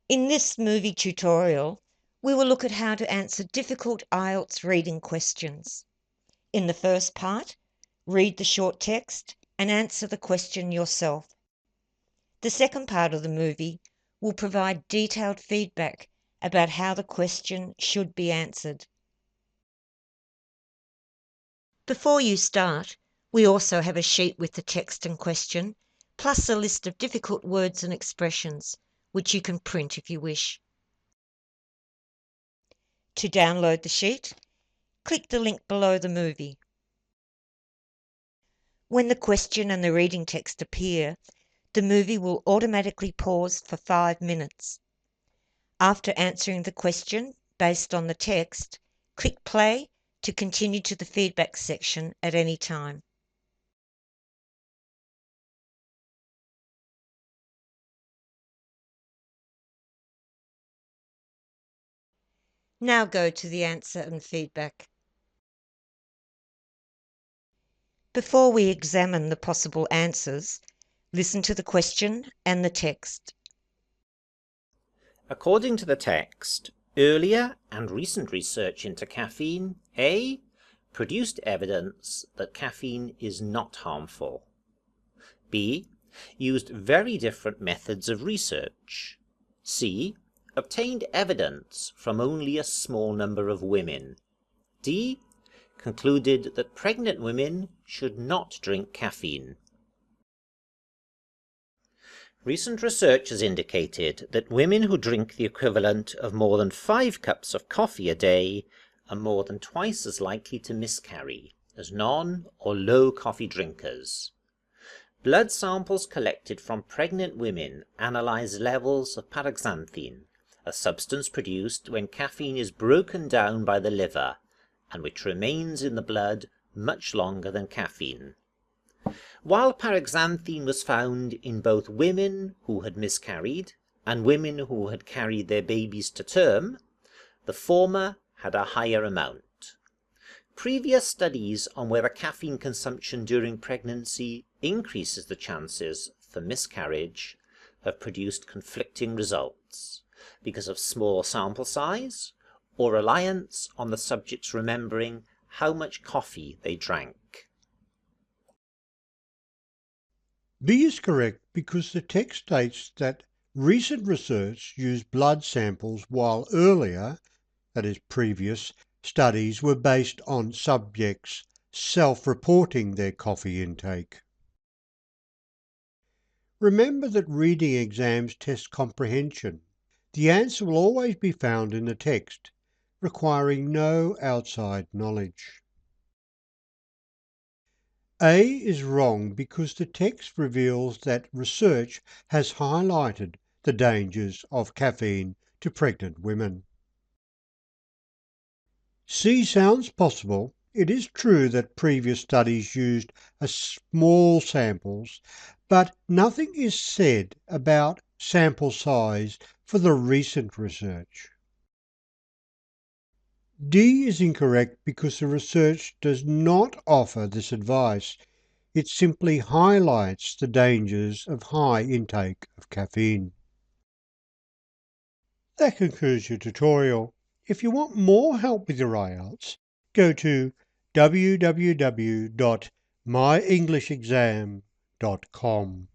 In this movie tutorial, we will look at how to answer difficult IELTS reading questions. In the first part, read the short text and answer the question yourself. The second part of the movie will provide detailed feedback about how the question should be answered. Before you start, we also have a sheet with the text and question, plus a list of difficult words and expressions, which you can print if you wish. To download the sheet, click the link below the movie. When the question and the reading text appear, the movie will automatically pause for 5 minutes. After answering the question based on the text, click play to continue to the feedback section at any time. Now go to the answer and feedback. Before we examine the possible answers, listen to the question and the text. According to the text, earlier and recent research into caffeine, A, produced evidence that caffeine is not harmful. B, used very different methods of research. C, obtained evidence from only a small number of women. D, concluded that pregnant women should not drink caffeine. Recent research has indicated that women who drink the equivalent of more than 5 cups of coffee a day are more than twice as likely to miscarry as non- or low coffee drinkers. Blood samples collected from pregnant women analyze levels of paraxanthine, a substance produced when caffeine is broken down by the liver and which remains in the blood much longer than caffeine. While paraxanthine was found in both women who had miscarried and women who had carried their babies to term, the former had a higher amount. Previous studies on whether caffeine consumption during pregnancy increases the chances for miscarriage have produced conflicting results because of small sample size or reliance on the subjects remembering how much coffee they drank. B is correct because the text states that recent research used blood samples while earlier, that is previous, studies were based on subjects self-reporting their coffee intake. Remember that reading exams test comprehension. The answer will always be found in the text, requiring no outside knowledge. A is wrong because the text reveals that research has highlighted the dangers of caffeine to pregnant women. C sounds possible. It is true that previous studies used a small samples, but nothing is said about sample size for the recent research. D is incorrect because the research does not offer this advice. It simply highlights the dangers of high intake of caffeine. That concludes your tutorial. If you want more help with your IELTS, go to www.myenglishexam.com.